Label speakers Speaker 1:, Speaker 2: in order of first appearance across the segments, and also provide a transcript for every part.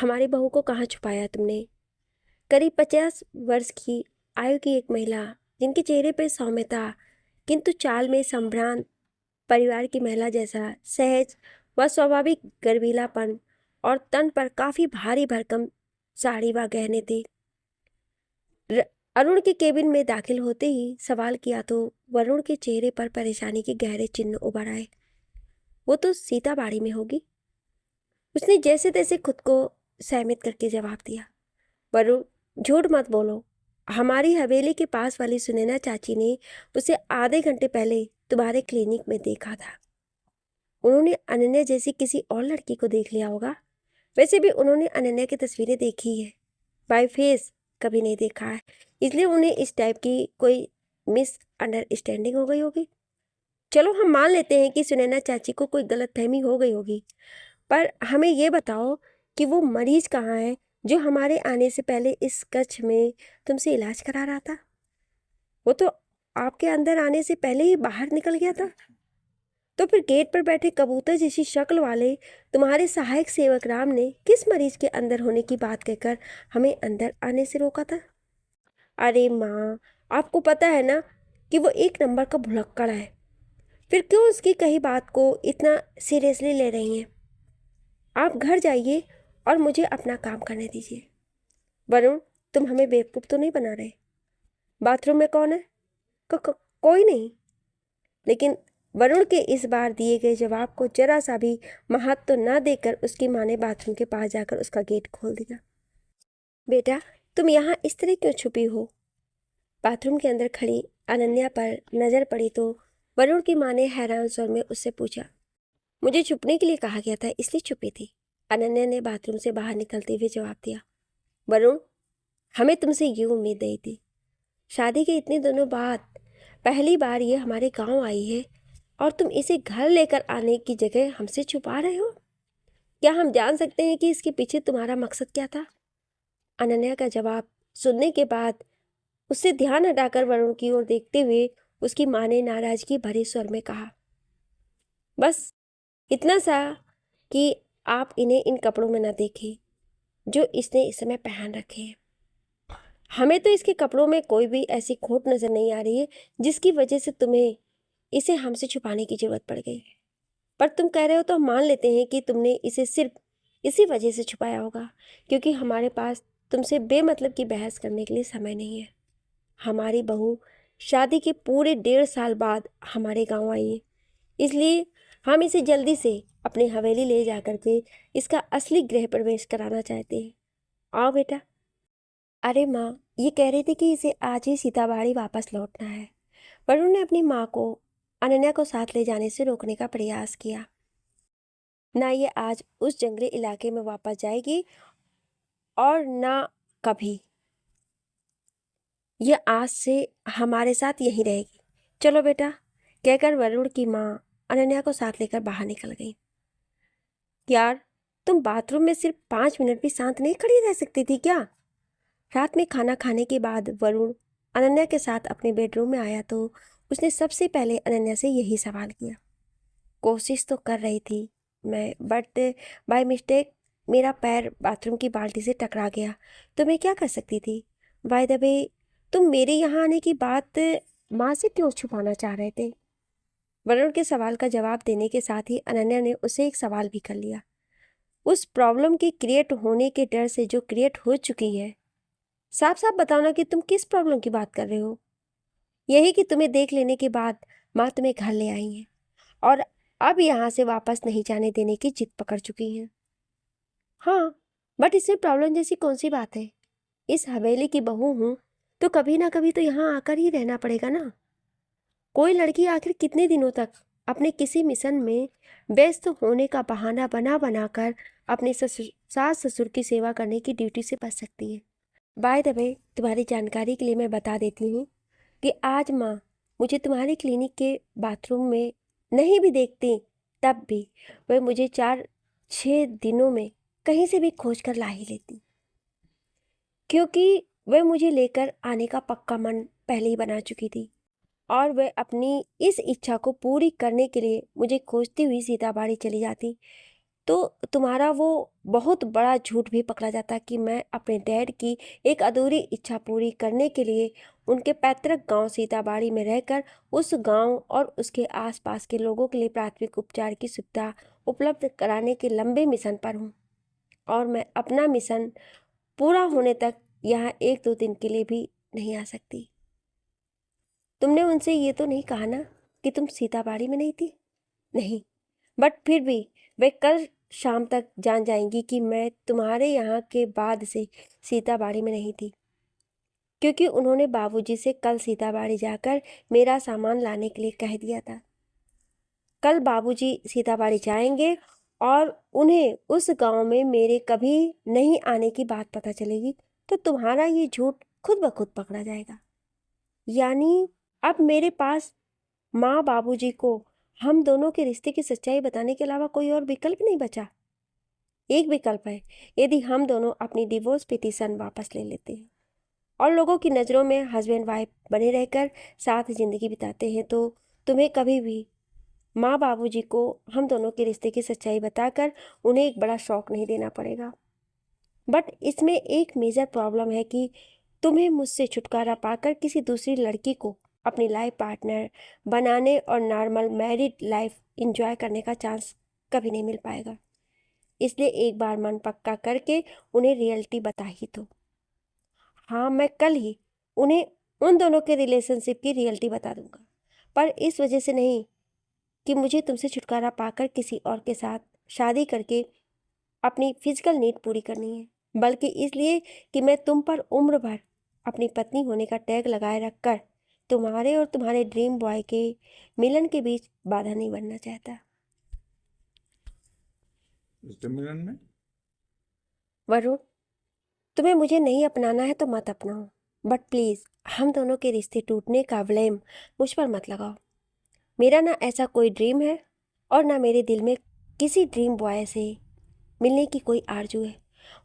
Speaker 1: हमारी बहू को कहाँ छुपाया तुमने? करीब 50 वर्ष की आयु की एक महिला, जिनके चेहरे पर सौम्यता किंतु चाल में संभ्रांत, परिवार की महिला जैसा सहज व स्वाभाविक गर्वीलापन और तन पर काफी भारी भरकम साड़ी व गहने थे। अरुण के केबिन में दाखिल होते ही सवाल किया तो वरुण के चेहरे पर परेशानी के गहरे चिन्ह उभर आए। वो तो सीता बाड़ी में होगी, उसने जैसे तैसे खुद को सहमित करके जवाब दिया। वरुण, झूठ मत बोलो, हमारी हवेली के पास वाली सुनैना चाची ने उसे आधे घंटे पहले तुम्हारे क्लिनिक में देखा था। उन्होंने अनन्या जैसी किसी और लड़की को देख लिया होगा। वैसे भी उन्होंने अनन्या की तस्वीरें देखी है, बाय फेस कभी नहीं देखा है, इसलिए उन्हें इस टाइप की कोई मिसअंडरस्टैंडिंग हो गई होगी। चलो हम मान लेते हैं कि सुनैना चाची को कोई गलतफहमी हो गई होगी, पर हमें ये बताओ कि वो मरीज कहाँ है जो हमारे आने से पहले इस कक्ष में तुमसे इलाज करा रहा था? वो तो आपके अंदर आने से पहले ही बाहर निकल गया था। तो फिर गेट पर बैठे कबूतर जैसी शक्ल वाले तुम्हारे सहायक सेवक राम ने किस मरीज के अंदर होने की बात कहकर हमें अंदर आने से रोका था? अरे माँ, आपको पता है ना कि वो एक नंबर का भुलक्कड़ है, फिर क्यों उसकी कही बात को इतना सीरियसली ले रही हैं? आप घर जाइए और मुझे अपना काम करने दीजिए। वरुण, तुम हमें बेवकूफ़ तो नहीं बना रहे? बाथरूम में कौन है? कोई नहीं। लेकिन वरुण के इस बार दिए गए जवाब को जरा सा भी महत्व न देकर उसकी माँ ने बाथरूम के पास जाकर उसका गेट खोल दिया। बेटा, तुम यहाँ इस तरह क्यों छुपी हो? बाथरूम के अंदर खड़ी अनन्या पर नजर पड़ी तो वरुण की माँ ने हैरान स्वर में उससे पूछा। मुझे छुपने के लिए कहा गया था, इसलिए छुपी थी, अनन्या ने बाथरूम से बाहर निकलते हुए जवाब दिया। वरुण, हमें तुमसे ये उम्मीद नहीं थी। शादी के इतने दिनों बाद पहली बार ये हमारे गांव आई है और तुम इसे घर लेकर आने की जगह हमसे छुपा रहे हो। क्या हम जान सकते हैं कि इसके पीछे तुम्हारा मकसद क्या था? अनन्या का जवाब सुनने के बाद उससे ध्यान हटाकर वरुण की ओर देखते हुए उसकी माँ ने नाराजगी भरे स्वर में कहा, बस इतना सा कि आप इन्हें इन कपड़ों में न देखें जो इसने इस समय पहन रखे हैं। हमें तो इसके कपड़ों में कोई भी ऐसी खोट नजर नहीं आ रही है जिसकी वजह से तुम्हें इसे हमसे छुपाने की जरूरत पड़ गई। पर तुम कह रहे हो तो हम मान लेते हैं कि तुमने इसे सिर्फ इसी वजह से छुपाया होगा क्योंकि हमारे पास तुमसे बेमतलब की बहस करने के लिए समय नहीं है। हमारी बहू शादी के पूरे 1.5 साल बाद हमारे गांव आई है, इसलिए हम इसे जल्दी से अपनी हवेली ले जा करके इसका असली गृह प्रवेश कराना चाहते हैं। आओ बेटा। अरे माँ, ये कह रही थी कि इसे आज ही सीताबाड़ी वापस लौटना है। वरुण ने अपनी माँ को अनन्या को साथ ले जाने से रोकने का प्रयास किया। ना ये आज उस जंगली इलाके में वापस जाएगी और ना कभी। यह आज से हमारे साथ यहीं रहेगी। चलो बेटा, कहकर वरुण की माँ अनन्या को साथ लेकर बाहर निकल गई। यार, तुम बाथरूम में सिर्फ 5 मिनट भी शांत नहीं खड़ी रह सकती थी क्या? रात में खाना खाने के बाद वरुण अनन्या के साथ अपने बेडरूम में आया तो उसने सबसे पहले अनन्या से यही सवाल किया। कोशिश तो कर रही थी मैं, बट बाय मिस्टेक मेरा पैर बाथरूम की बाल्टी से टकरा गया, तो मैं क्या कर सकती थी? बाय द वे, तुम मेरे यहाँ आने की बात माँ से क्यों छुपाना चाह रहे थे? वरुण के सवाल का जवाब देने के साथ ही अनन्या ने उसे एक सवाल भी कर लिया। उस प्रॉब्लम के क्रिएट होने के डर से जो क्रिएट हो चुकी है, साफ साफ बताओ ना कि तुम किस प्रॉब्लम की बात कर रहे हो? यही कि तुम्हें देख लेने के बाद माँ तुम्हें घर ले आई है और अब यहाँ से वापस नहीं जाने देने की जिद पकड़ चुकी हैं। हाँ, बट इसमें प्रॉब्लम जैसी कौन सी बात है? इस हवेली की बहू हूँ तो कभी ना कभी तो यहाँ आकर ही रहना पड़ेगा ना। कोई लड़की आखिर कितने दिनों तक अपने किसी मिशन में व्यस्त होने का बहाना बना बनाकर अपने सास ससुर की सेवा करने की ड्यूटी से बच सकती है? बाय द वे, तुम्हारी जानकारी के लिए मैं बता देती हूँ कि आज माँ मुझे तुम्हारे क्लिनिक के बाथरूम में नहीं भी देखती तब भी वह मुझे 4-6 दिनों में कहीं से भी खोज कर ला ही लेती, क्योंकि वह मुझे लेकर आने का पक्का मन पहले ही बना चुकी थी और वह अपनी इस इच्छा को पूरी करने के लिए मुझे खोजती हुई सीताबाड़ी चली जाती। तो तुम्हारा वो बहुत बड़ा झूठ भी पकड़ा जाता कि मैं अपने डैड की एक अधूरी इच्छा पूरी करने के लिए उनके पैतृक गांव सीताबाड़ी में रहकर उस गांव और उसके आसपास के लोगों के लिए प्राथमिक उपचार की सुविधा उपलब्ध कराने के लंबे मिशन पर हूँ। और मैं अपना मिशन पूरा होने तक यहाँ 1-2 दिन के लिए भी नहीं आ सकती। तुमने उनसे ये तो नहीं कहा ना कि तुम सीताबाड़ी में नहीं थी? नहीं, बट फिर भी वे कल शाम तक जान जाएंगी कि मैं तुम्हारे यहाँ के बाद से सीताबाड़ी में नहीं थी, क्योंकि उन्होंने बाबूजी से कल सीताबाड़ी जाकर मेरा सामान लाने के लिए कह दिया था। कल बाबूजी सीताबाड़ी जाएंगे और उन्हें उस गांव में मेरे कभी नहीं आने की बात पता चलेगी, तो तुम्हारा ये झूठ खुद ब खुद पकड़ा जाएगा। यानी अब मेरे पास माँ बाबूजी को हम दोनों के रिश्ते की सच्चाई बताने के अलावा कोई और विकल्प नहीं बचा। एक विकल्प है, यदि हम दोनों अपनी डिवोर्स पिटीशन वापस ले लेते हैं और लोगों की नज़रों में हस्बैंड वाइफ बने रहकर साथ ज़िंदगी बिताते हैं, तो तुम्हें कभी भी माँ बाबूजी को हम दोनों के रिश्ते की सच्चाई बताकर उन्हें एक बड़ा शौक नहीं देना पड़ेगा। बट इसमें एक मेजर प्रॉब्लम है कि तुम्हें मुझसे छुटकारा पाकर किसी दूसरी लड़की को अपनी लाइफ पार्टनर बनाने और नॉर्मल मैरिड लाइफ एंजॉय करने का चांस कभी नहीं मिल पाएगा। इसलिए एक बार मन पक्का करके उन्हें रियलिटी बता ही दो। हाँ, मैं कल ही उन्हें उन दोनों के रिलेशनशिप की रियलिटी बता दूंगा, पर इस वजह से नहीं कि मुझे तुमसे छुटकारा पाकर किसी और के साथ शादी करके अपनी फिजिकल नीड पूरी करनी है, बल्कि इसलिए कि मैं तुम पर उम्र भर अपनी पत्नी होने का टैग लगाए रखकर तुम्हारे और तुम्हारे ड्रीम बॉय के मिलन के बीच बाधा नहीं बनना चाहता।
Speaker 2: मिलन में
Speaker 1: वरुण, तुम्हें मुझे नहीं अपनाना है तो मत अपनाओ, बट प्लीज़ हम दोनों के रिश्ते टूटने का ब्लेम मुझ पर मत लगाओ। मेरा ना ऐसा कोई ड्रीम है और ना मेरे दिल में किसी ड्रीम बॉय से मिलने की कोई आरजू है।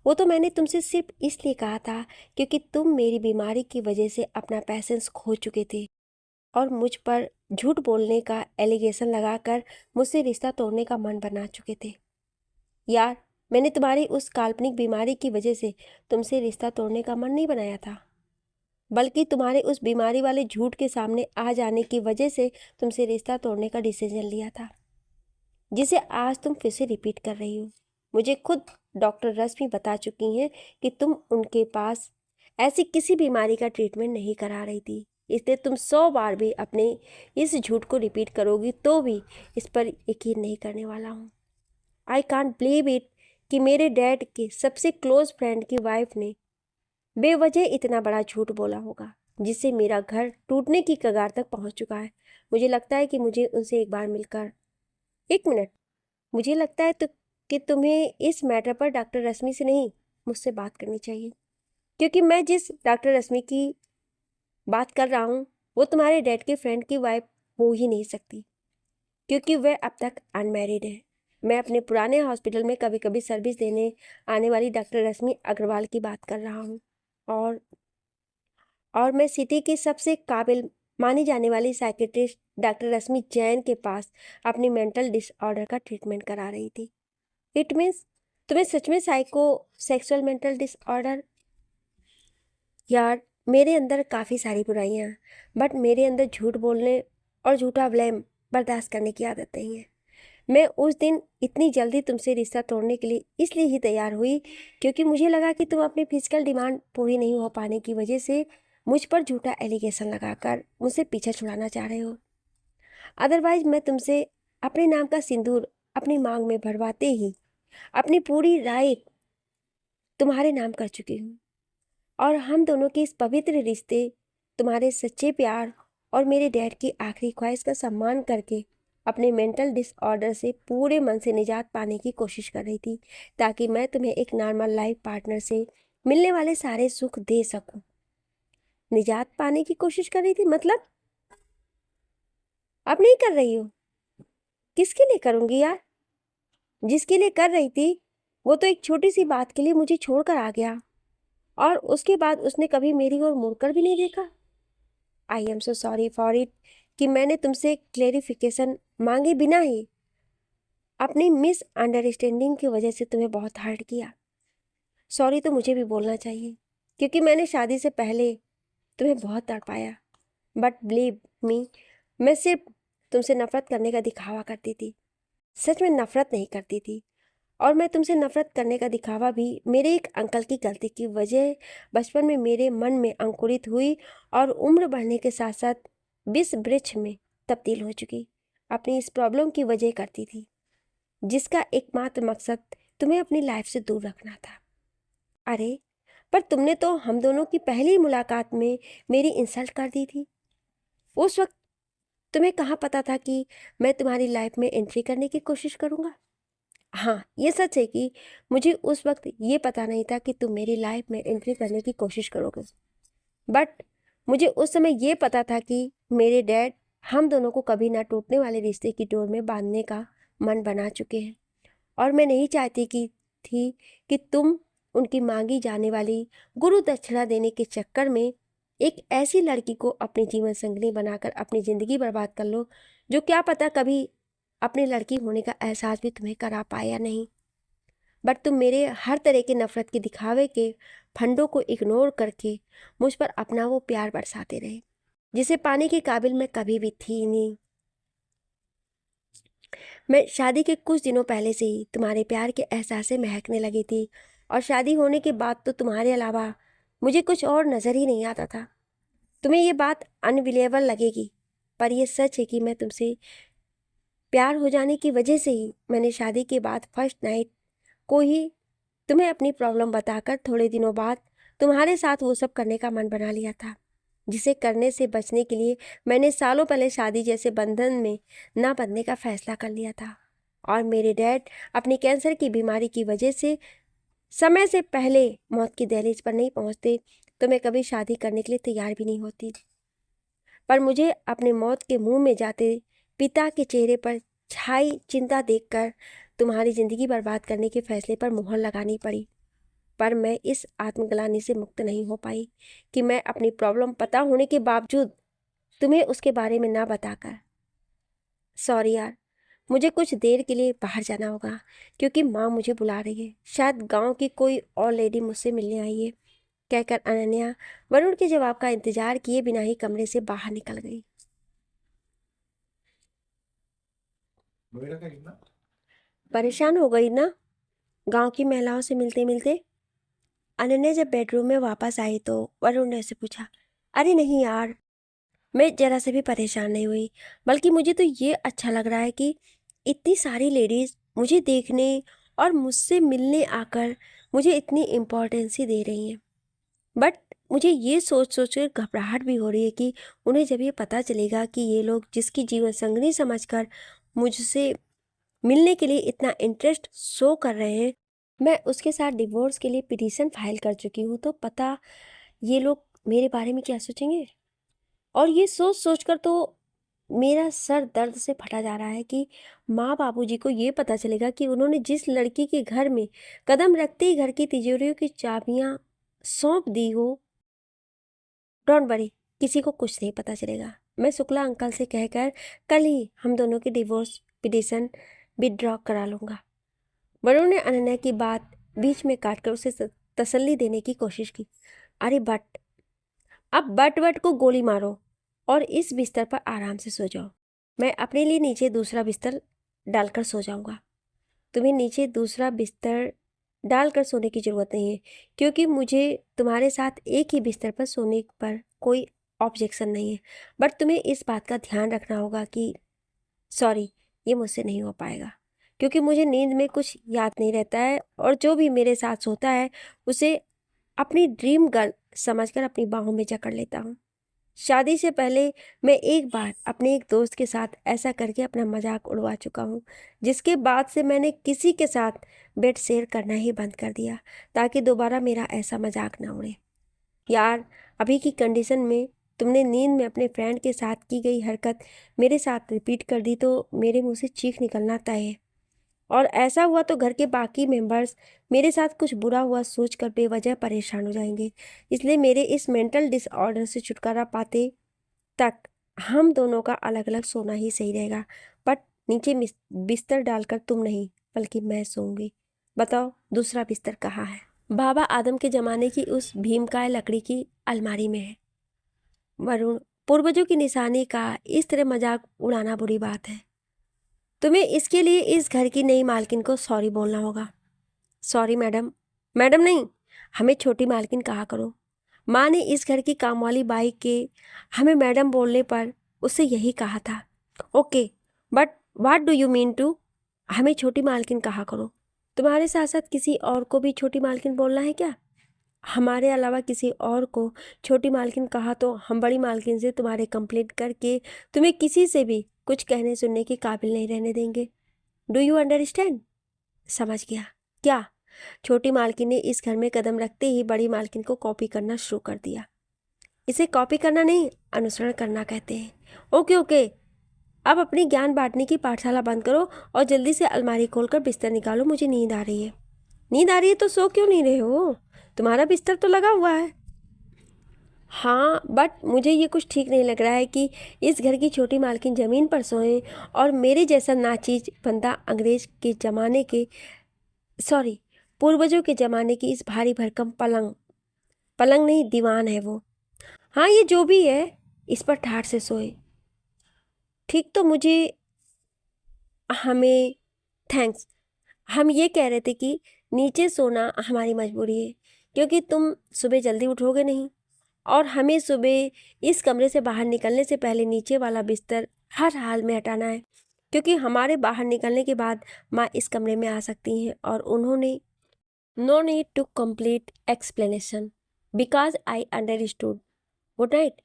Speaker 1: वो तो मैंने तुमसे सिर्फ इसलिए कहा था क्योंकि तुम मेरी बीमारी की वजह से अपना पैसेंस खो चुके थे और मुझ पर झूठ बोलने का एलिगेशन लगाकर मुझसे रिश्ता तोड़ने का मन बना चुके थे। यार, मैंने तुम्हारी उस काल्पनिक बीमारी की वजह से तुमसे रिश्ता तोड़ने का मन नहीं बनाया था, बल्कि तुम्हारे उस बीमारी वाले झूठ के सामने आ जाने की वजह से तुमसे रिश्ता तोड़ने का डिसीजन लिया था, जिसे आज तुम फिर से रिपीट कर रही हो। मुझे खुद डॉक्टर रश्मि बता चुकी हैं कि तुम उनके पास ऐसी किसी बीमारी का ट्रीटमेंट नहीं करा रही थी, इसलिए तुम 100 बार भी अपने इस झूठ को रिपीट करोगी तो भी इस पर यकीन नहीं करने वाला हूँ। आई कांट बिलीव इट कि मेरे डैड के सबसे क्लोज फ्रेंड की वाइफ ने बेवजह इतना बड़ा झूठ बोला होगा, जिससे मेरा घर टूटने की कगार तक पहुंच चुका है। मुझे लगता है कि मुझे उनसे एक बार मिलकर, एक मिनट, मुझे लगता है तो कि तुम्हें इस मैटर पर डॉक्टर रश्मि से नहीं मुझसे बात करनी चाहिए, क्योंकि मैं जिस डॉक्टर रश्मि की बात कर रहा हूँ वो तुम्हारे डैड के फ्रेंड की वाइफ हो ही नहीं सकती, क्योंकि वह अब तक अनमैरिड है। मैं अपने पुराने हॉस्पिटल में कभी कभी सर्विस देने आने वाली डॉक्टर रश्मि अग्रवाल की बात कर रहा हूँ, और मैं सिटी की सबसे काबिल मानी जाने वाली साइकेट्रिस्ट डॉक्टर रश्मि जैन के पास अपनी मेंटल डिसऑर्डर का ट्रीटमेंट करा रही थी। इट मीन्स तुम्हें सच में साइको सेक्सुअल मेंटल डिसऑर्डर। यार, मेरे अंदर काफ़ी सारी बुराइयाँ हैं, बट मेरे अंदर झूठ बोलने और झूठा ब्लेम बर्दाश्त करने की आदत नहीं है। मैं उस दिन इतनी जल्दी तुमसे रिश्ता तोड़ने के लिए इसलिए ही तैयार हुई क्योंकि मुझे लगा कि तुम अपनी फिजिकल डिमांड पूरी नहीं हो पाने की वजह से मुझ पर झूठा एलिगेशन लगाकर मुझसे पीछा छुड़ाना चाह रहे हो। अदरवाइज मैं तुमसे अपने नाम का सिंदूर अपनी मांग में भरवाते ही अपनी पूरी राइट तुम्हारे नाम कर चुकी हूँ, और हम दोनों के इस पवित्र रिश्ते, तुम्हारे सच्चे प्यार और मेरे डैड की आखिरी ख्वाहिश का सम्मान करके अपने मेंटल डिसऑर्डर से पूरे मन से निजात पाने की कोशिश कर रही थी, ताकि मैं तुम्हें एक नॉर्मल लाइफ पार्टनर से मिलने वाले सारे सुख दे सकूं। निजात पाने की कोशिश कर रही थी मतलब? अब नहीं कर रही हो? किसके लिए करूंगी यार? जिसके लिए कर रही थी वो तो एक छोटी सी बात के लिए मुझे छोड़कर आ गया, और उसके बाद उसने कभी मेरी ओर मुड़कर भी नहीं देखा। I am so sorry for it कि मैंने तुमसे क्लेरिफिकेशन मांगे बिना ही अपनी मिसअंडरस्टैंडिंग की वजह से तुम्हें बहुत हर्ट किया। सॉरी तो मुझे भी बोलना चाहिए, क्योंकि मैंने शादी से पहले तुम्हें बहुत तड़पाया। बट बिलीव मी, मैं सिर्फ तुमसे नफ़रत करने का दिखावा करती थी, सच में नफ़रत नहीं करती थी। और मैं तुमसे नफ़रत करने का दिखावा भी मेरे एक अंकल की गलती की वजह बचपन में मेरे मन में अंकुरित हुई और उम्र बढ़ने के साथ साथ विष वृक्ष में तब्दील हो चुकी अपनी इस प्रॉब्लम की वजह करती थी, जिसका एकमात्र मकसद तुम्हें अपनी लाइफ से दूर रखना था। अरे पर तुमने तो हम दोनों की पहली मुलाकात में मेरी इंसल्ट कर दी थी। उस वक्त तुम्हें कहाँ पता था कि मैं तुम्हारी लाइफ में एंट्री करने की कोशिश करूँगा। हाँ, ये सच है कि मुझे उस वक्त ये पता नहीं था कि तुम मेरी लाइफ में एंट्री करने की कोशिश करोगे। बट मुझे उस समय ये पता था कि मेरे डैड हम दोनों को कभी ना टूटने वाले रिश्ते की डोर में बांधने का मन बना चुके हैं। और मैं नहीं चाहती कि तुम उनकी मांगी जाने वाली गुरु दक्षिणा देने के चक्कर में एक ऐसी लड़की को अपनी जीवन संगिनी बनाकर अपनी ज़िंदगी बर्बाद कर लो, जो क्या पता कभी अपनी लड़की होने का एहसास भी तुम्हें करा पाए या नहीं। बट तुम मेरे हर तरह के नफ़रत के दिखावे के फंडों को इग्नोर करके मुझ पर अपना वो प्यार बरसाते रहे, जिसे पाने के काबिल मैं कभी भी थी नहीं। मैं शादी के कुछ दिनों पहले से ही तुम्हारे प्यार के एहसास से महकने लगी थी, और शादी होने के बाद तो तुम्हारे अलावा मुझे कुछ और नज़र ही नहीं आता था। तुम्हें ये बात अनबिलीवेबल लगेगी, पर यह सच है कि मैं तुमसे प्यार हो जाने की वजह से ही मैंने शादी के बाद फर्स्ट नाइट को ही तुम्हें अपनी प्रॉब्लम बताकर थोड़े दिनों बाद तुम्हारे साथ वो सब करने का मन बना लिया था, जिसे करने से बचने के लिए मैंने सालों पहले शादी जैसे बंधन में ना बंधने का फैसला कर लिया था। और मेरे डैड अपनी कैंसर की बीमारी की वजह से समय से पहले मौत की दहलीज पर नहीं पहुंचते तो मैं कभी शादी करने के लिए तैयार भी नहीं होती। पर मुझे अपने मौत के मुंह में जाते पिता के चेहरे पर छाई चिंता देखकर तुम्हारी ज़िंदगी बर्बाद करने के फैसले पर मुहर लगानी पड़ी। पर मैं इस आत्मग्लानि से मुक्त नहीं हो पाई कि मैं अपनी प्रॉब्लम पता होने के बावजूद तुम्हें उसके बारे में ना बताकर। सॉरी यार, मुझे कुछ देर के लिए बाहर जाना होगा, क्योंकि माँ मुझे बुला रही है। शायद गांव की कोई और लेडी मुझसे मिलने आई है, कहकर अनन्या वरुण के जवाब का इंतजार किए बिना ही कमरे से बाहर निकल गई। परेशान हो गई ना गांव की महिलाओं से मिलते मिलते। अनन्या जब बेडरूम में वापस आई तो वरुण ने उसे पूछा, अरे नहीं यार, मैं जरा से भी परेशान नहीं हुई, बल्कि मुझे तो ये अच्छा लग रहा है कि इतनी सारी लेडीज़ मुझे देखने और मुझसे मिलने आकर मुझे इतनी इम्पोर्टेंस ही दे रही हैं। बट मुझे ये सोच सोच कर घबराहट भी हो रही है कि उन्हें जब ये पता चलेगा कि ये लोग जिसकी जीवन संगनी समझकर मुझसे मिलने के लिए इतना इंटरेस्ट शो कर रहे हैं, मैं उसके साथ डिवोर्स के लिए पिटीशन फाइल कर चुकी हूँ, तो पता ये लोग मेरे बारे में क्या सोचेंगे। और ये सोच सोच कर तो मेरा सर दर्द से फटा जा रहा है कि माँ बाबूजी को ये पता चलेगा कि उन्होंने जिस लड़की के घर में कदम रखते ही घर की तिजोरियों की चाबियाँ सौंप दी हो। डोंट वरी, किसी को कुछ नहीं पता चलेगा। मैं शुक्ला अंकल से कहकर कल ही हम दोनों की डिवोर्स पिटीशन विड्रॉ करा लूँगा। वरुण ने अनन्या की बात बीच में काटकर उसे तसल्ली देने की कोशिश की। अरे बट अब बट वट को गोली मारो और इस बिस्तर पर आराम से सो जाओ। मैं अपने लिए नीचे दूसरा बिस्तर डालकर सो जाऊंगा। तुम्हें नीचे दूसरा बिस्तर डालकर सोने की ज़रूरत नहीं है, क्योंकि मुझे तुम्हारे साथ एक ही बिस्तर पर सोने पर कोई ऑब्जेक्शन नहीं है। बट तुम्हें इस बात का ध्यान रखना होगा कि सॉरी, ये मुझसे नहीं हो पाएगा, क्योंकि मुझे नींद में कुछ याद नहीं रहता है, और जो भी मेरे साथ होता है उसे अपनी ड्रीम गर्ल समझकर अपनी बाहों में जकड़ लेता हूँ। शादी से पहले मैं एक बार अपने एक दोस्त के साथ ऐसा करके अपना मजाक उड़वा चुका हूँ, जिसके बाद से मैंने किसी के साथ बेड शेयर करना ही बंद कर दिया, ताकि दोबारा मेरा ऐसा मजाक ना उड़े। यार, अभी की कंडीशन में तुमने नींद में अपने फ्रेंड के साथ की गई हरकत मेरे साथ रिपीट कर दी तो मेरे मुंह से चीख निकलना तय है। और ऐसा हुआ तो घर के बाकी मेंबर्स मेरे साथ कुछ बुरा हुआ सोचकर बेवजह परेशान हो जाएंगे। इसलिए मेरे इस मेंटल डिसऑर्डर से छुटकारा पाते तक हम दोनों का अलग अलग सोना ही सही रहेगा। बट नीचे बिस्तर डालकर तुम नहीं बल्कि मैं सोऊंगी। बताओ दूसरा बिस्तर कहाँ है? बाबा आदम के ज़माने की उस भीमकाय लकड़ी की अलमारी में है। वरुण, पूर्वजों की निशानी का इस तरह मजाक उड़ाना बुरी बात है। तुम्हें इसके लिए इस घर की नई मालकिन को सॉरी बोलना होगा। Sorry madam. मैडम नहीं, हमें छोटी मालकिन कहा करो। माँ ने इस घर की कामवाली बाई के हमें मैडम बोलने पर उससे यही कहा था। Okay, but what do you mean to? हमें छोटी मालकिन कहा करो। तुम्हारे साथ साथ किसी और को भी छोटी मालकिन बोलना है क्या? हमारे अलावा किसी और को छोटी मालकिन कहा तो हम बड़ी मालकिन से तुम्हारे कंप्लेंट करके तुम्हें किसी से भी कुछ कहने सुनने के काबिल नहीं रहने देंगे। Do you understand? समझ गया। क्या? छोटी मालकिन ने इस घर में कदम रखते ही बड़ी मालकिन को कॉपी करना शुरू कर दिया। इसे कॉपी करना नहीं, अनुसरण करना कहते हैं। ओके ओके, अब अपनी ज्ञान बांटने की पाठशाला बंद करो और जल्दी से अलमारी खोलकर बिस्तर निकालो। मुझे नींद आ रही है। नींद आ रही है तो सो क्यों नहीं रहे हो? तुम्हारा बिस्तर तो लगा हुआ है। हाँ, बट मुझे ये कुछ ठीक नहीं लग रहा है कि इस घर की छोटी मालकिन ज़मीन पर सोए और मेरे जैसा नाचीज बंदा अंग्रेज के ज़माने के सॉरी पूर्वजों के ज़माने की इस भारी भरकम पलंग नहीं, दीवान है वो। हाँ, ये जो भी है इस पर ठाठ से सोए। ठीक, तो मुझे हमें थैंक्स। हम ये कह रहे थे कि नीचे सोना हमारी मजबूरी है क्योंकि तुम सुबह जल्दी उठोगे नहीं और हमें सुबह इस कमरे से बाहर निकलने से पहले नीचे वाला बिस्तर हर हाल में हटाना है क्योंकि हमारे बाहर निकलने के बाद माँ इस कमरे में आ सकती हैं और उन्होंने no need to complete explanation because I understood. Good night.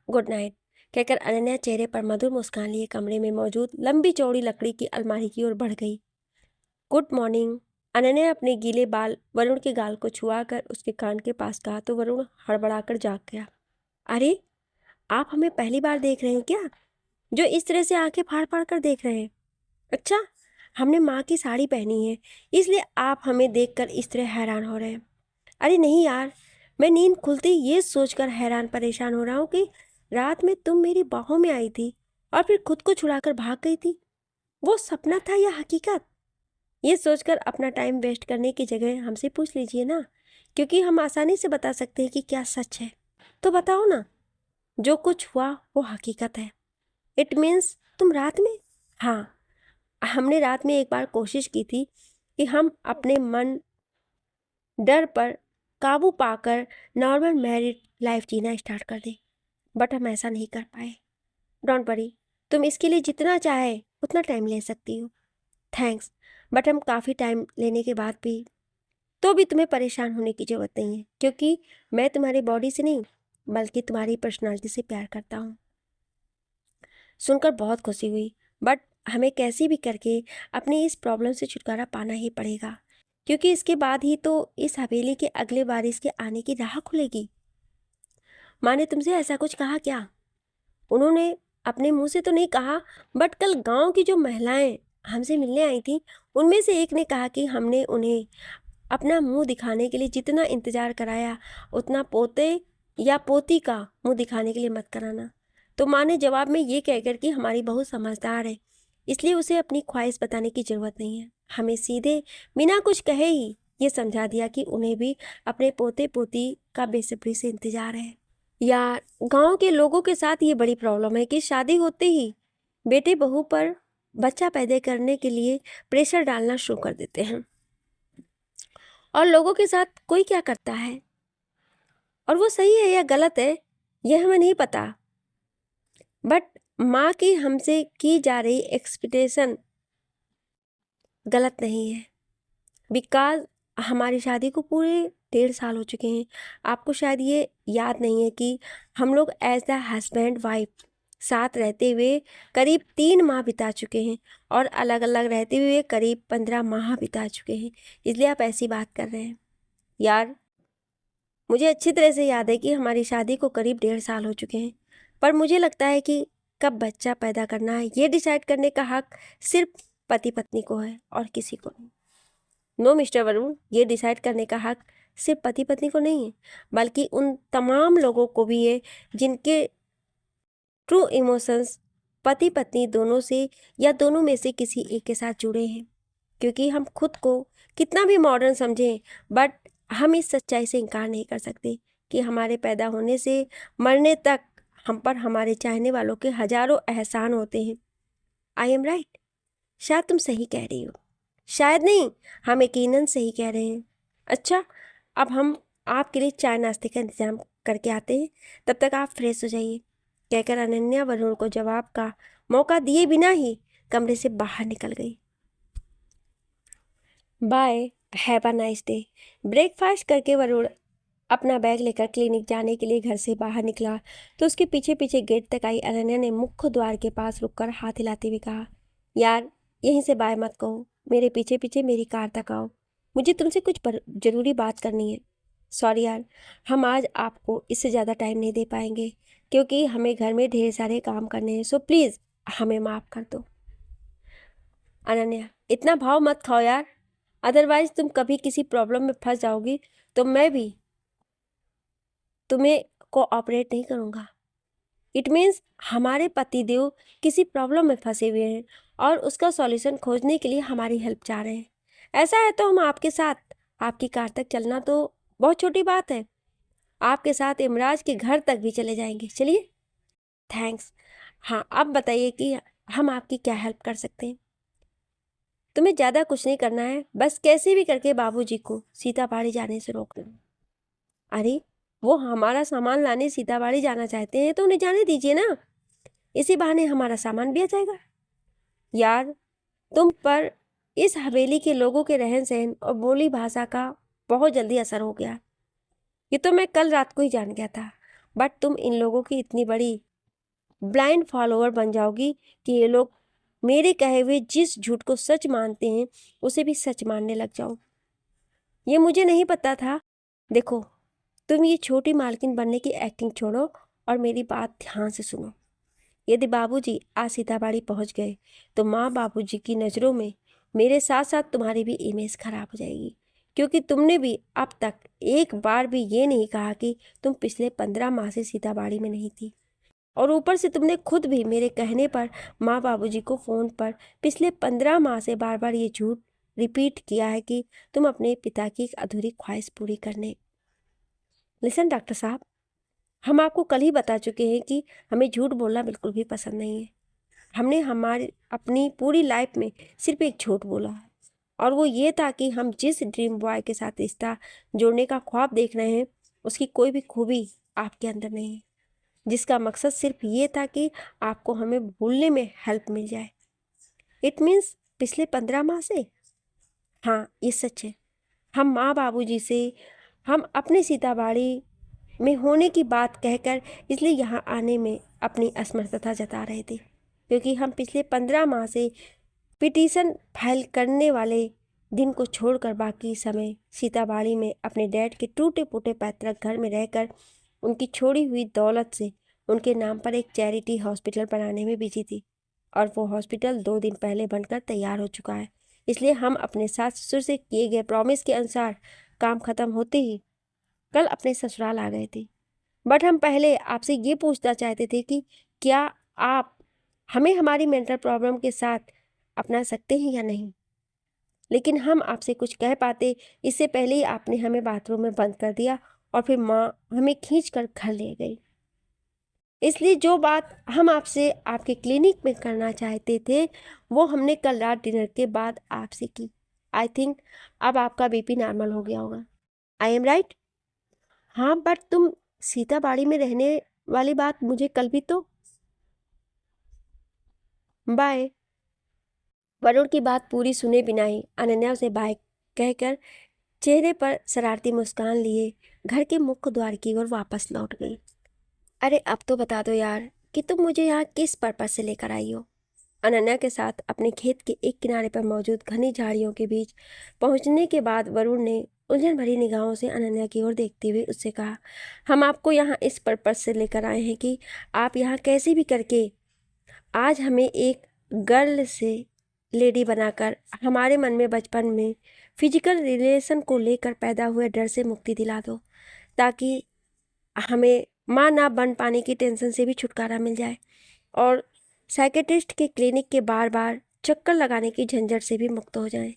Speaker 1: Good night कहकर अनन्या चेहरे पर मधुर मुस्कान लिए कमरे में मौजूद लंबी चौड़ी लकड़ी की अलमारी की ओर बढ़ गई। Good morning. अनन्या अपने गीले बाल वरुण के गाल को छुआकर उसके कान के पास कहा तो वरुण हड़बड़ाकर जाग गया। अरे, आप हमें पहली बार देख रहे हैं क्या, जो इस तरह से आंखें फाड़ फाड़ कर देख रहे हैं? अच्छा, हमने माँ की साड़ी पहनी है इसलिए आप हमें देखकर इस तरह हैरान हो रहे हैं। अरे नहीं यार, मैं नींद खुलते ही ये सोचकर हैरान परेशान हो रहा हूँ कि रात में तुम मेरी बाहों में आई थी और फिर खुद को छुड़ाकर भाग गई थी। वो सपना था या हकीकत? ये सोचकर अपना टाइम वेस्ट करने की जगह हमसे पूछ लीजिए ना, क्योंकि हम आसानी से बता सकते हैं कि क्या सच है। तो बताओ ना, जो कुछ हुआ वो हकीकत है। इट मीन्स तुम रात में? हाँ, हमने रात में एक बार कोशिश की थी कि हम अपने मन डर पर काबू पाकर नॉर्मल मैरिड लाइफ जीना स्टार्ट कर दें, बट हम ऐसा नहीं कर पाए। डोंट वरी, तुम इसके लिए जितना चाहे उतना टाइम ले सकती हो। थैंक्स, बट हम काफ़ी टाइम लेने के बाद भी तुम्हें परेशान होने की ज़रूरत नहीं है क्योंकि मैं तुम्हारी बॉडी से नहीं बल्कि तुम्हारी पर्सनालिटी से प्यार करता हूँ। सुनकर बहुत खुशी हुई, बट हमें कैसे भी करके अपनी इस प्रॉब्लम से छुटकारा पाना ही पड़ेगा क्योंकि इसके बाद ही तो इस हवेली के अगले बारिश के आने की राह खुलेगी। माँ ने तुमसे ऐसा कुछ कहा क्या? उन्होंने अपने मुंह से तो नहीं कहा, बट कल गांव की जो महिलाएं हमसे मिलने आई थी उनमें से एक ने कहा कि हमने उन्हें अपना मुंह दिखाने के लिए जितना इंतज़ार कराया उतना पोते या पोती का मुंह दिखाने के लिए मत कराना। तो माँ ने जवाब में ये कहकर कि हमारी बहू समझदार है इसलिए उसे अपनी ख्वाहिश बताने की ज़रूरत नहीं है, हमें सीधे बिना कुछ कहे ही ये समझा दिया कि उन्हें भी अपने पोते पोती का बेसब्री से इंतज़ार है। यार, गांव के लोगों के साथ ये बड़ी प्रॉब्लम है कि शादी होते ही बेटे बहू पर बच्चा पैदा करने के लिए प्रेशर डालना शुरू कर देते हैं और लोगों के साथ कोई क्या करता है और वो सही है या गलत है यह हमें नहीं पता, बट माँ की हमसे की जा रही एक्सपेक्टेशन गलत नहीं है बिकॉज हमारी शादी को पूरे 1.5 साल हो चुके हैं। आपको शायद ये याद नहीं है कि हम लोग एज द हस्बैंड वाइफ साथ रहते हुए करीब 3 माह बिता चुके हैं और अलग अलग रहते हुए करीब 15 माह बिता चुके हैं, इसलिए आप ऐसी बात कर रहे हैं। यार, मुझे अच्छी तरह से याद है कि हमारी शादी को करीब 1.5 साल हो चुके हैं, पर मुझे लगता है कि कब बच्चा पैदा करना है ये डिसाइड करने का हक सिर्फ पति पत्नी को है और किसी को नहीं। नो मिस्टर वरुण, ये डिसाइड करने का हक सिर्फ पति पत्नी को नहीं है बल्कि उन तमाम लोगों को भी है जिनके ट्रू इमोशंस पति पत्नी दोनों से या दोनों में से किसी एक के साथ जुड़े हैं, क्योंकि हम खुद को कितना भी मॉडर्न समझें, बट हम इस सच्चाई से इनकार नहीं कर सकते कि हमारे पैदा होने से मरने तक हम पर हमारे चाहने वालों के हजारों एहसान होते हैं। I am right? शायद तुम सही कह रही हो, शायद नहीं, हम यकीनन सही कह रहे हैं। अच्छा, अब हम आपके लिए चाय नाश्ते का इंतजाम करके आते हैं, तब तक आप फ्रेश हो जाइए, कहकर अनन्या वरुण को जवाब का मौका दिए बिना ही कमरे से बाहर निकल गई। Bye, have a nice day. Breakfast करके वरुण अपना बैग लेकर क्लिनिक जाने के लिए घर से बाहर निकला तो उसके पीछे पीछे गेट तक आई अनन्या ने मुख्य द्वार के पास रुककर हाथ हिलाते हुए कहा, यार यहीं से बाय मत कहो, मेरे पीछे पीछे मेरी कार तक आओ, मुझे तुमसे कुछ ज़रूरी बात करनी है। सॉरी यार, हम आज आपको इससे ज़्यादा टाइम नहीं दे पाएंगे क्योंकि हमें घर में ढेर सारे काम करने हैं, सो प्लीज़ हमें माफ़ कर दो। अनन्या, इतना भाव मत खाओ यार, अदरवाइज तुम कभी किसी प्रॉब्लम में फंस जाओगी तो मैं भी तुम्हें कोऑपरेट नहीं करूँगा। इट मीन्स हमारे पतिदेव किसी प्रॉब्लम में फंसे हुए हैं और उसका सॉल्यूशन खोजने के लिए हमारी हेल्प चाह रहे हैं। ऐसा है तो हम आपके साथ आपकी कार तक चलना तो बहुत छोटी बात है, आपके साथ इमराज के घर तक भी चले जाएंगे, चलिए। थैंक्स। हाँ, अब बताइए कि हम आपकी क्या हेल्प कर सकते हैं। तुम्हें ज़्यादा कुछ नहीं करना है, बस कैसे भी करके बाबूजी को सीताबाड़ी जाने से रोक देना। अरे, वो हमारा सामान लाने सीताबाड़ी जाना चाहते हैं तो उन्हें जाने दीजिए ना, इसी बहाने हमारा सामान भी आ जाएगा। यार, तुम पर इस हवेली के लोगों के रहन सहन और बोली भाषा का बहुत जल्दी असर हो गया, ये तो मैं कल रात को ही जान गया था, बट तुम इन लोगों की इतनी बड़ी ब्लाइंड फॉलोअर बन जाओगी कि ये लोग मेरे कहे हुए जिस झूठ को सच मानते हैं उसे भी सच मानने लग जाओ। ये मुझे नहीं पता था। देखो, तुम ये छोटी मालकिन बनने की एक्टिंग छोड़ो और मेरी बात ध्यान से सुनो। यदि बाबूजी आज सीताबाड़ी पहुंच गए तो माँ बाबूजी की नज़रों में मेरे साथ साथ तुम्हारी भी इमेज खराब हो जाएगी, क्योंकि तुमने भी अब तक एक बार भी ये नहीं कहा कि तुम पिछले 15 माह से सीताबाड़ी में नहीं थी, और ऊपर से तुमने खुद भी मेरे कहने पर माँ बाबूजी को फ़ोन पर पिछले 15 माह से बार बार ये झूठ रिपीट किया है कि तुम अपने पिता की एक अधूरी ख्वाहिश पूरी करने। लिसन डॉक्टर साहब, हम आपको कल ही बता चुके हैं कि हमें झूठ बोलना बिल्कुल भी पसंद नहीं है। हमने हमारी अपनी पूरी लाइफ में सिर्फ एक झूठ बोला है, और वो ये था कि हम जिस ड्रीम बॉय के साथ रिश्ता जोड़ने का ख्वाब देख रहे हैं उसकी कोई भी खूबी आपके अंदर नहीं है, जिसका मकसद सिर्फ ये था कि आपको हमें भूलने में हेल्प मिल जाए। इट मीन्स पिछले 15 माह से। हाँ, ये सच है। हम माँ बाबूजी से हम अपने सीताबाड़ी में होने की बात कहकर इसलिए यहाँ आने में अपनी असमर्थता जता रहे थे, क्योंकि हम पिछले 15 माह से पिटीशन फाइल करने वाले दिन को छोड़कर बाकी समय सीताबाड़ी में अपने डैड के टूटे फूटे पैतृक घर में रहकर उनकी छोड़ी हुई दौलत से उनके नाम पर एक चैरिटी हॉस्पिटल बनाने में बिजी थी, और वो हॉस्पिटल 2 दिन पहले बनकर तैयार हो चुका है। इसलिए हम अपने सास ससुर से किए गए प्रॉमिस के अनुसार काम ख़त्म होते ही कल अपने ससुराल आ गए थे। बट हम पहले आपसे ये पूछना चाहते थे कि क्या आप हमें हमारी मेंटल प्रॉब्लम के साथ अपना सकते हैं या नहीं, लेकिन हम आपसे कुछ कह पाते इससे पहले ही आपने हमें बाथरूम में बंद कर दिया और फिर माँ हमें खींच कर घर ले गई। इसलिए जो बात हम आपसे आपके क्लिनिक में करना चाहते थे वो हमने कल रात डिनर के बाद आपसे की। आई थिंक अब आपका बीपी नॉर्मल हो गया होगा। I am right? हाँ, बट तुम सीताबाड़ी में रहने वाली बात मुझे कल भी तो। बाय। वरुण की बात पूरी सुने बिना ही अनन्या उसे बाय कहकर चेहरे पर शरारती मुस्कान लिए घर के मुख्य द्वार की ओर वापस लौट गई। अरे अब तो बता दो यार कि तुम मुझे यहाँ किस पर्पस से लेकर आई हो। अनन्या के साथ अपने खेत के एक किनारे पर मौजूद घनी झाड़ियों के बीच पहुँचने के बाद वरुण ने उलझन भरी निगाहों से अनन्या की ओर देखते हुए उससे कहा, हम आपको यहाँ इस पर्पस से लेकर आए हैं कि आप यहाँ कैसे भी करके आज हमें एक गर्ल से लेडी बनाकर हमारे मन में बचपन में फिजिकल रिलेशन को लेकर पैदा हुए डर से मुक्ति दिला दो, ताकि हमें माँ ना बन पाने की टेंशन से भी छुटकारा मिल जाए और साइकेट्रिस्ट के क्लिनिक के बार बार चक्कर लगाने की झंझट से भी मुक्त हो जाएं।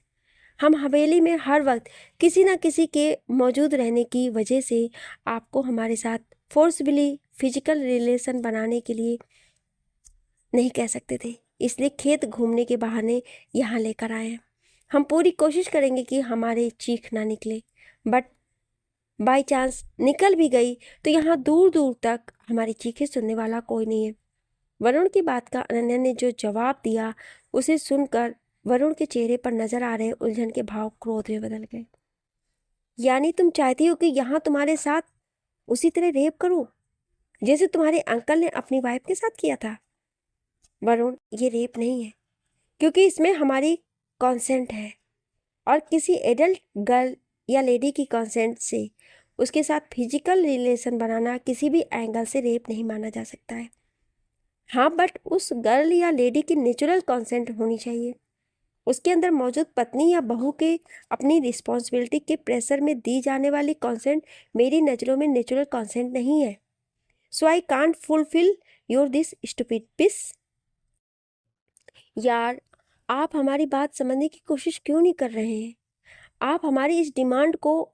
Speaker 1: हम हवेली में हर वक्त किसी न किसी के मौजूद रहने की वजह से आपको हमारे साथ फोर्सबली फिजिकल रिलेशन बनाने के लिए नहीं कह सकते थे, इसलिए खेत घूमने के बहाने यहाँ लेकर आए हैं। हम पूरी कोशिश करेंगे कि हमारे चीख ना निकले, बट बाय चांस निकल भी गई तो यहाँ दूर दूर तक हमारी चीखें सुनने वाला कोई नहीं है। वरुण की बात का अनन्या ने जो जवाब दिया उसे सुनकर वरुण के चेहरे पर नजर आ रहे उलझन के भाव क्रोध में बदल गए। यानी तुम चाहती हो कि यहाँ तुम्हारे साथ उसी तरह रेप करूं जैसे तुम्हारे अंकल ने अपनी वाइफ के साथ किया था? वरुण, ये रेप नहीं है, क्योंकि इसमें हमारी कॉन्सेंट है और किसी एडल्ट गर्ल या लेडी की कॉन्सेंट से उसके साथ फिजिकल रिलेशन बनाना किसी भी एंगल से रेप नहीं माना जा सकता है। हाँ, बट उस गर्ल या लेडी की नेचुरल कॉन्सेंट होनी चाहिए। उसके अंदर मौजूद पत्नी या बहू के अपनी रिस्पॉन्सिबिलिटी के प्रेशर में दी जाने वाली कॉन्सेंट मेरी नज़रों में नेचुरल कॉन्सेंट नहीं है। So I can't fulfil your this stupid piece. यार, आप हमारी बात समझने की कोशिश क्यों नहीं कर रहे हैं? आप हमारी इस डिमांड को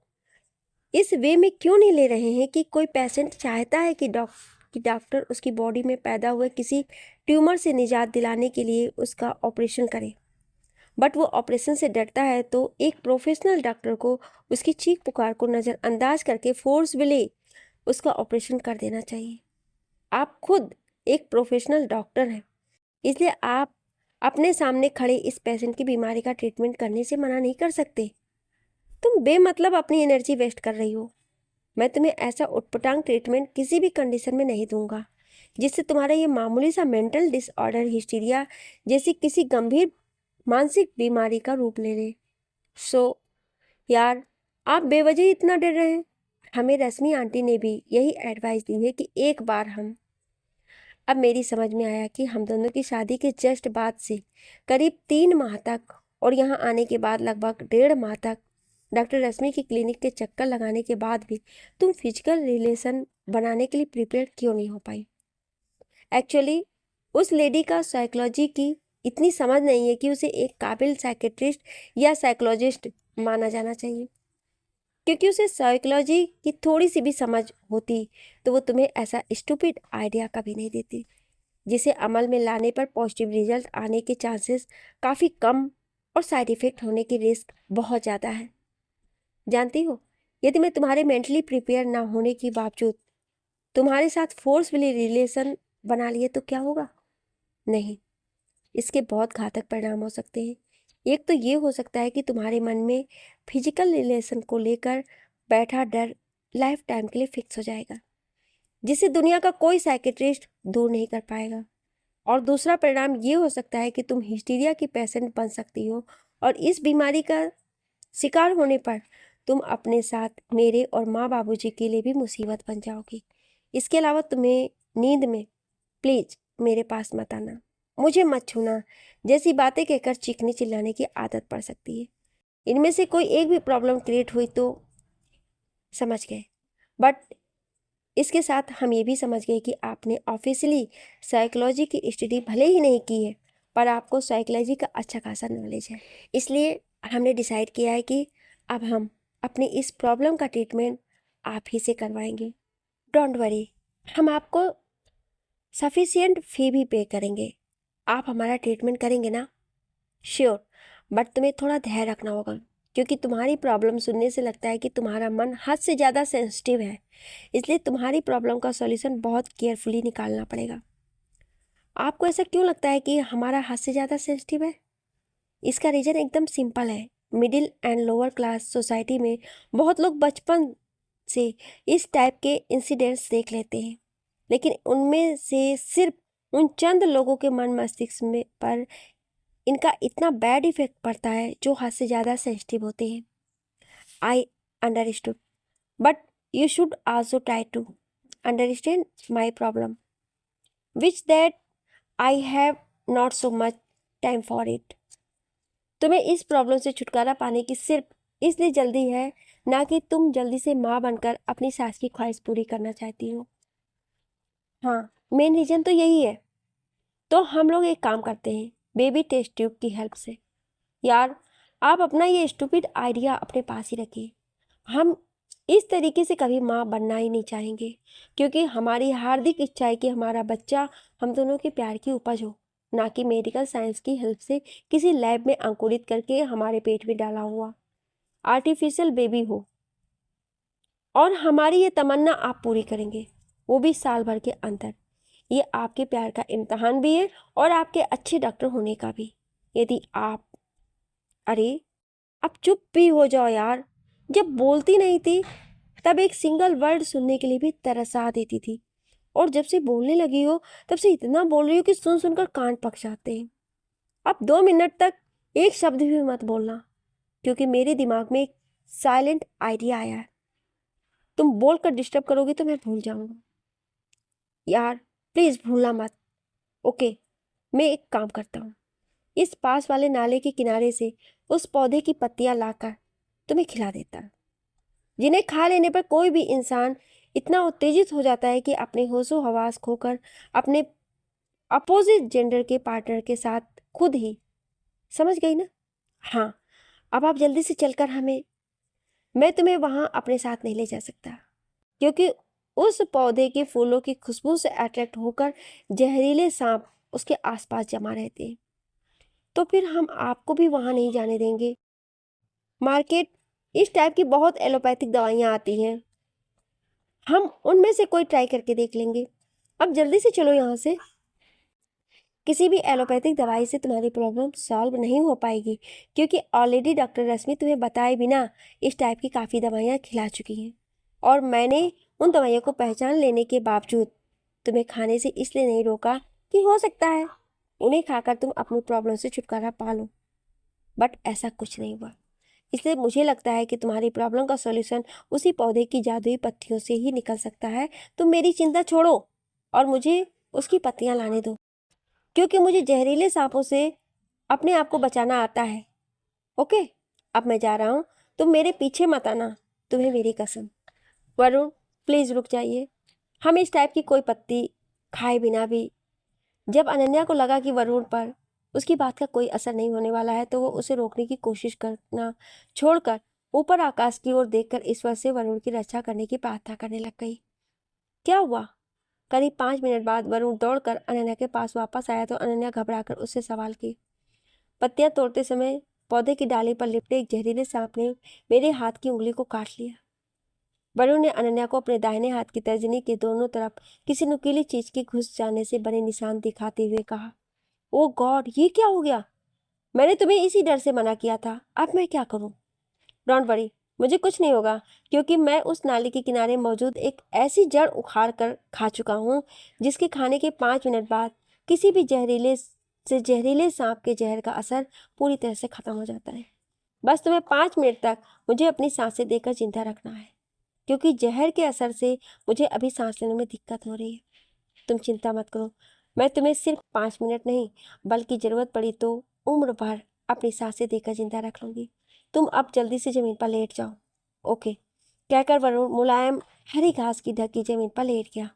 Speaker 1: इस वे में क्यों नहीं ले रहे हैं कि कोई पेशेंट चाहता है कि डॉक्टर उसकी बॉडी में पैदा हुए किसी ट्यूमर से निजात दिलाने के लिए उसका ऑपरेशन करे, बट वो ऑपरेशन से डरता है तो एक प्रोफेशनल डॉक्टर को उसकी चीख पुकार को नज़रअंदाज करके फोर्सफुली उसका ऑपरेशन कर देना चाहिए। आप खुद एक प्रोफेशनल डॉक्टर हैं, इसलिए आप अपने सामने खड़े इस पेशेंट की बीमारी का ट्रीटमेंट करने से मना नहीं कर सकते। तुम बेमतलब अपनी एनर्जी वेस्ट कर रही हो। मैं तुम्हें ऐसा उटपटांग ट्रीटमेंट किसी भी कंडीशन में नहीं दूंगा जिससे तुम्हारा ये मामूली सा मेंटल डिसऑर्डर हिस्टीरिया जैसी किसी गंभीर मानसिक बीमारी का रूप ले ले। यार, आप बेवजह ही इतना डर रहे हैं। हमें रश्मि आंटी ने भी यही एडवाइस दी है कि एक बार हम अब मेरी समझ में आया कि हम दोनों की शादी के जस्ट बाद से करीब 3 माह तक और यहाँ आने के बाद लगभग 1.5 माह तक डॉक्टर रश्मि की क्लिनिक के चक्कर लगाने के बाद भी तुम फिजिकल रिलेशन बनाने के लिए प्रिपेयर क्यों नहीं हो पाई। एक्चुअली उस लेडी का साइकोलॉजी की इतनी समझ नहीं है कि उसे एक काबिल साइकेट्रिस्ट या साइकोलॉजिस्ट माना जाना चाहिए, क्योंकि उसे साइकोलॉजी की थोड़ी सी भी समझ होती तो वो तुम्हें ऐसा स्टूपिड आइडिया कभी नहीं देती, जिसे अमल में लाने पर पॉजिटिव रिजल्ट आने के चांसेस काफ़ी कम और साइड इफ़ेक्ट होने की रिस्क बहुत ज़्यादा है। जानती हो, यदि मैं तुम्हारे मेंटली प्रिपेयर ना होने के बावजूद तुम्हारे साथ फोर्सफुली रिलेशन बना लिए तो क्या होगा? नहीं, इसके बहुत घातक परिणाम हो सकते हैं। एक तो ये हो सकता है कि तुम्हारे मन में फिजिकल रिलेशन को लेकर बैठा डर लाइफ टाइम के लिए फिक्स हो जाएगा, जिसे दुनिया का कोई साइकेट्रिस्ट दूर नहीं कर पाएगा। और दूसरा परिणाम ये हो सकता है कि तुम हिस्टीरिया की पेशेंट बन सकती हो और इस बीमारी का शिकार होने पर तुम अपने साथ मेरे और माँ बाबूजी के लिए भी मुसीबत बन जाओगी। इसके अलावा तुम्हें नींद में प्लीज़ मेरे पास मत आना, मुझे मत छूना जैसी बातें कहकर चीखने चिल्लाने की आदत पड़ सकती है। इनमें से कोई एक भी प्रॉब्लम क्रिएट हुई तो समझ गए, बट इसके साथ हम ये भी समझ गए कि आपने ऑफिशियली साइकोलॉजी की स्टडी भले ही नहीं की है, पर आपको साइकोलॉजी का अच्छा खासा नॉलेज है। इसलिए हमने डिसाइड किया है कि अब हम अपनी इस प्रॉब्लम का ट्रीटमेंट आप ही से करवाएंगे। डोंट वरी, हम आपको सफिशिएंट फ़ी भी पे करेंगे। आप हमारा ट्रीटमेंट करेंगे ना? श्योर, बट तुम्हें थोड़ा धैर्य रखना होगा, क्योंकि तुम्हारी प्रॉब्लम सुनने से लगता है कि तुम्हारा मन हद से ज़्यादा सेंसिटिव है, इसलिए तुम्हारी प्रॉब्लम का सॉल्यूशन बहुत केयरफुली निकालना पड़ेगा। आपको ऐसा क्यों लगता है कि हमारा हद से ज़्यादा सेंसिटिव है? इसका रीज़न एकदम सिंपल है। Middle and lower class society में बहुत लोग बचपन से इस टाइप के इंसिडेंट्स देख लेते हैं, लेकिन उनमें से सिर्फ उन चंद लोगों के मन मस्तिष्क में पर इनका इतना बैड इफेक्ट पड़ता है जो हद से ज़्यादा सेंसिटिव होते हैं। I understood, but you should also try to understand my problem, which that I have not so much time for it. तुम्हें इस प्रॉब्लम से छुटकारा पाने की सिर्फ इसलिए जल्दी है, ना कि तुम जल्दी से माँ बनकर अपनी सास की ख्वाहिश पूरी करना चाहती हो। हाँ, मेन रीज़न तो यही है। तो हम लोग एक काम करते हैं बेबी टेस्ट ट्यूब की हेल्प से। यार आप अपना ये स्टूपिड आइडिया अपने पास ही रखिए। हम इस तरीके से कभी माँ बनना ही नहीं चाहेंगे, क्योंकि हमारी हार्दिक इच्छा है कि हमारा बच्चा हम दोनों के प्यार की उपज हो, ना कि मेडिकल साइंस की हेल्प से किसी लैब में अंकुरित करके हमारे पेट में डाला हुआ आर्टिफिशियल बेबी हो। और हमारी ये तमन्ना आप पूरी करेंगे, वो भी साल भर के अंदर। ये आपके प्यार का इम्तहान भी है और आपके अच्छे डॉक्टर होने का भी। यदि आप, अरे अब चुप भी हो जाओ यार। जब बोलती नहीं थी तब एक सिंगल वर्ड सुनने के लिए भी तरसा देती थी, और जब से बोलने लगी हो तब से इतना बोल रही हो कि सुन सुनकर कान पक जाते हैं। अब 2 मिनट तक एक शब्द भी मत बोलना, क्योंकि मेरे दिमाग में एक साइलेंट आइडिया आया है। तुम बोलकर डिस्टर्ब करोगे तो मैं भूल जाऊंगा। यार प्लीज भूलना मत। ओके, मैं एक काम करता हूँ, इस पास वाले नाले के किनारे से उस पौधे की पत्तियां लाकर तुम्हें खिला देता हूँ, जिन्हें खा लेने पर कोई भी इंसान इतना उत्तेजित हो जाता है कि अपने होशो हवास खोकर अपने अपोजिट जेंडर के पार्टनर के साथ खुद ही, समझ गई ना? हाँ, अब आप जल्दी से चलकर हमें, मैं तुम्हें वहां अपने साथ नहीं ले जा सकता, क्योंकि उस पौधे के फूलों की खुशबू से अट्रैक्ट होकर जहरीले सांप उसके आसपास जमा रहते हैं। तो फिर हम आपको भी वहां नहीं जाने देंगे। मार्केट इस टाइप की बहुत एलोपैथिक दवाइयां आती हैं, हम उनमें से कोई ट्राई करके देख लेंगे। अब जल्दी से चलो यहाँ से। किसी भी एलोपैथिक दवाई से तुम्हारी प्रॉब्लम सॉल्व नहीं हो पाएगी, क्योंकि ऑलरेडी डॉक्टर रश्मि तुम्हें बताए बिना इस टाइप की काफ़ी दवाइयाँ खिला चुकी हैं, और मैंने उन दवाइयों को पहचान लेने के बावजूद तुम्हें खाने से इसलिए नहीं रोका कि हो सकता है उन्हें खाकर तुम अपनी प्रॉब्लम से छुटकारा पा लो, बट ऐसा कुछ नहीं हुआ। इसलिए मुझे लगता है कि तुम्हारी प्रॉब्लम का सॉल्यूशन उसी पौधे की जादुई पत्तियों से ही निकल सकता है। तुम मेरी चिंता छोड़ो और मुझे उसकी पत्तियां लाने दो, क्योंकि मुझे जहरीले सांपों से अपने आप को बचाना आता है। ओके, अब मैं जा रहा हूँ, तुम मेरे पीछे मत आना, तुम्हें मेरी कसम। वरुण प्लीज़ रुक जाइए। हम इस टाइप की कोई पत्ती खाए बिना भी, जब अनन्या को लगा कि वरुण पर उसकी बात का कोई असर नहीं होने वाला है, तो वो उसे रोकने की कोशिश करना छोड़कर ऊपर आकाश की ओर देखकर ईश्वर से वरुण की रक्षा करने की प्रार्थना करने लग गई। क्या हुआ? करीब 5 मिनट बाद वरुण दौड़कर अनन्या के पास वापस आया तो अनन्या घबराकर उससे सवाल की, पत्तियां तोड़ते समय पौधे की डाली पर लिपटे एक जहरीले सांप ने मेरे हाथ की उंगली को काट लिया। वरुण ने अनन्या को अपने दाहिने हाथ की तर्जनी के दोनों तरफ किसी नुकीली चीज के घुस जाने से बने निशान दिखाते हुए कहा, ओ गॉड, ये क्या हो गया? मैंने तुम्हें इसी डर से मना किया था, अब मैं क्या करूं? डोंट वरी, मुझे कुछ नहीं होगा, क्योंकि मैं उस नाली के किनारे मौजूद एक ऐसी जड़ उखाड़ कर खा चुका हूँ जिसके खाने के 5 मिनट बाद किसी भी जहरीले सांप के जहर का असर पूरी तरह से खत्म हो जाता है। बस तुम्हें 5 मिनट तक मुझे अपनी सांसें देकर जिंदा रखना है, क्योंकि जहर के असर से मुझे अभी सांस लेने में दिक्कत हो रही है। तुम चिंता मत करो, मैं तुम्हें सिर्फ 5 मिनट नहीं बल्कि ज़रूरत पड़ी तो उम्र भर अपनी सांसें देकर जिंदा रख लूंगी। तुम अब जल्दी से जमीन पर लेट जाओ। ओके, कहकर वरुण मुलायम हरी घास की ढकी जमीन पर लेट गया,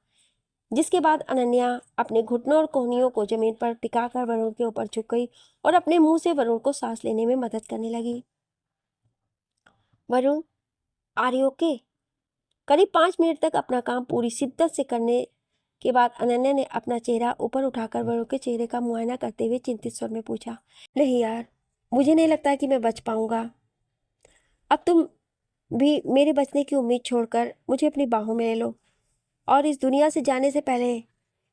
Speaker 1: जिसके बाद अनन्या अपने घुटनों और कोहनियों को जमीन पर टिकाकर वरुण के ऊपर झुक गई और अपने मुंह से वरुण को सांस लेने में मदद करने लगी। Varun, are you okay? करीब 5 मिनट तक अपना काम पूरी शिद्दत से करने के बाद अनन्या ने अपना चेहरा ऊपर उठाकर वरुण के चेहरे का मुआयना करते हुए चिंतित स्वर में पूछा, नहीं यार, मुझे नहीं लगता कि मैं बच पाऊंगा। अब तुम भी मेरे बचने की उम्मीद छोड़कर मुझे अपनी बाहों में ले लो, और इस दुनिया से जाने से पहले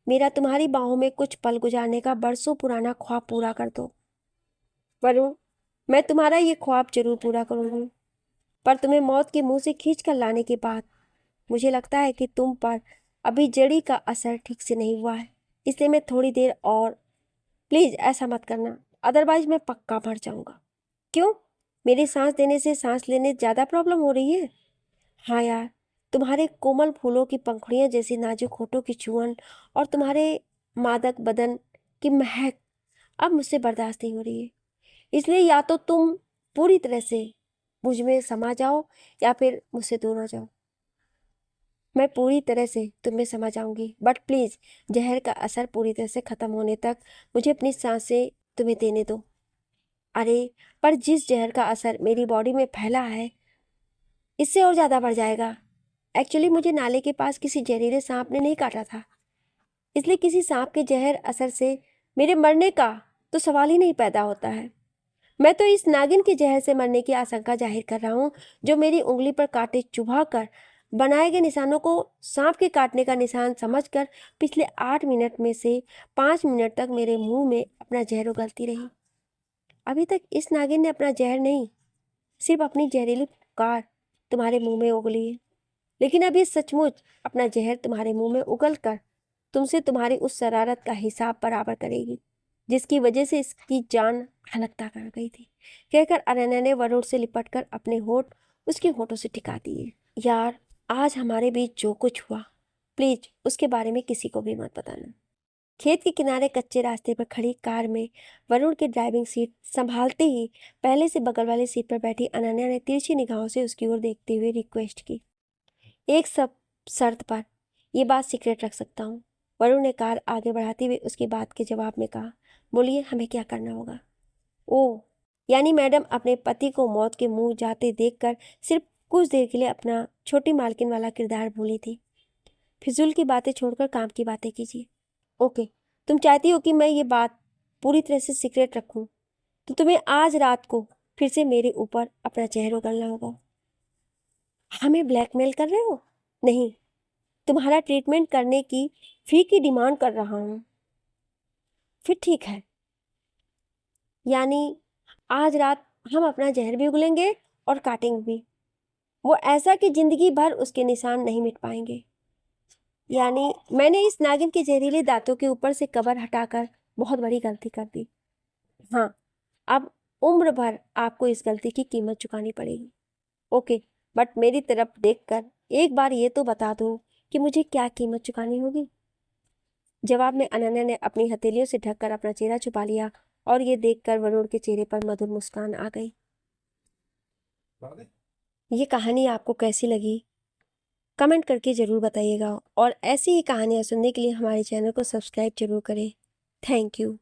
Speaker 1: मेरा तुम्हारी बाहों में कुछ पल गुजारने का बरसों पुराना ख्वाब पूरा कर दो। वरुण, मैं तुम्हारा ये ख्वाब जरूर पूरा करूंगी, पर तुम्हें मौत के मुंह से खींच कर लाने के बाद मुझे लगता है कि तुम पर अभी जड़ी का असर ठीक से नहीं हुआ है, इसलिए मैं थोड़ी देर और, प्लीज़ ऐसा मत करना, अदरवाइज मैं पक्का मर जाऊंगा। क्यों? मेरी सांस देने से सांस लेने ज़्यादा प्रॉब्लम हो रही है? हाँ यार, तुम्हारे कोमल फूलों की पंखुड़ियाँ जैसी नाजुक होठों की चुअन और तुम्हारे मादक बदन की महक अब मुझसे बर्दाश्त नहीं हो रही है, इसलिए या तो तुम पूरी तरह से मुझ में समा जाओ या फिर मुझसे दूर हो जाओ। मैं पूरी तरह से तुम्हें समझ आऊंगी, बट प्लीज़ जहर का असर पूरी तरह से ख़त्म होने तक मुझे अपनी सांसें तुम्हें देने दो। अरे, पर जिस जहर का असर मेरी बॉडी में फैला है, इससे और ज़्यादा बढ़ जाएगा। एक्चुअली मुझे नाले के पास किसी जहरीले सांप ने नहीं काटा था, इसलिए किसी सांप के जहर असर से मेरे मरने का तो सवाल ही नहीं पैदा होता है। मैं तो इस नागिन के जहर से मरने की आशंका जाहिर कर रहा हूँ, जो मेरी उंगली पर कांटे चुभा कर बनाए गए निशानों को सांप के काटने का निशान समझकर पिछले 8 मिनट में से 5 मिनट तक मेरे मुंह में अपना जहर उगलती रही। अभी तक इस नागिन ने अपना जहर नहीं, सिर्फ अपनी जहरीली पुकार तुम्हारे मुंह में उगली है, लेकिन अब ये सचमुच अपना जहर तुम्हारे मुंह में उगल कर तुमसे तुम्हारी उस शरारत का हिसाब बराबर करेगी, जिसकी वजह से इसकी जान हलकता कर गई थी। कहकर अनन्या ने वरुण से लिपटकर अपने होठ उसके होठों से टिका दिए। यार, आज हमारे बीच जो कुछ हुआ, प्लीज उसके बारे में किसी को भी मत बताना। खेत के किनारे कच्चे रास्ते पर खड़ी कार में वरुण की ड्राइविंग सीट संभालते ही पहले से बगल वाली सीट पर बैठी अनन्या ने तिरछी निगाहों से उसकी ओर देखते हुए रिक्वेस्ट की। एक सब शर्त पर यह बात सीक्रेट रख सकता हूँ। वरुण ने कार आगे बढ़ाते हुए उसकी बात के जवाब में कहा। बोलिए, हमें क्या करना होगा? ओह, यानी मैडम अपने पति को मौत के मुंह जाते देखकर सिर्फ कुछ देर के लिए अपना छोटी मालकिन वाला किरदार भूली थी। फिजूल की बातें छोड़कर काम की बातें कीजिए। ओके, तुम चाहती हो कि मैं ये बात पूरी तरह से सीक्रेट रखूं, तो तुम्हें आज रात को फिर से मेरे ऊपर अपना चेहरा उगलना होगा। हमें ब्लैकमेल कर रहे हो? नहीं, तुम्हारा ट्रीटमेंट करने की फी की डिमांड कर रहा हूँ। फिर ठीक है, यानी आज रात हम अपना जहर भी उगलेंगे और काटेंगे भी, वो ऐसा कि जिंदगी भर उसके निशान नहीं मिट पाएंगे। यानी मैंने इस नागिन के जहरीले दांतों के ऊपर से कवर हटाकर बहुत बड़ी गलती कर दी। हाँ, अब उम्र भर आपको इस गलती की कीमत चुकानी पड़ेगी। ओके, बट मेरी तरफ देखकर एक बार ये तो बता दो कि मुझे क्या कीमत चुकानी होगी। जवाब में अनन्या ने अपनी हथेलियों से ढककर अपना चेहरा छुपा लिया और ये देखकर वरुण के चेहरे पर मधुर मुस्कान आ गई। ये कहानी आपको कैसी लगी कमेंट करके ज़रूर बताइएगा, और ऐसी ही कहानियाँ सुनने के लिए हमारे चैनल को सब्सक्राइब जरूर करें। Thank you.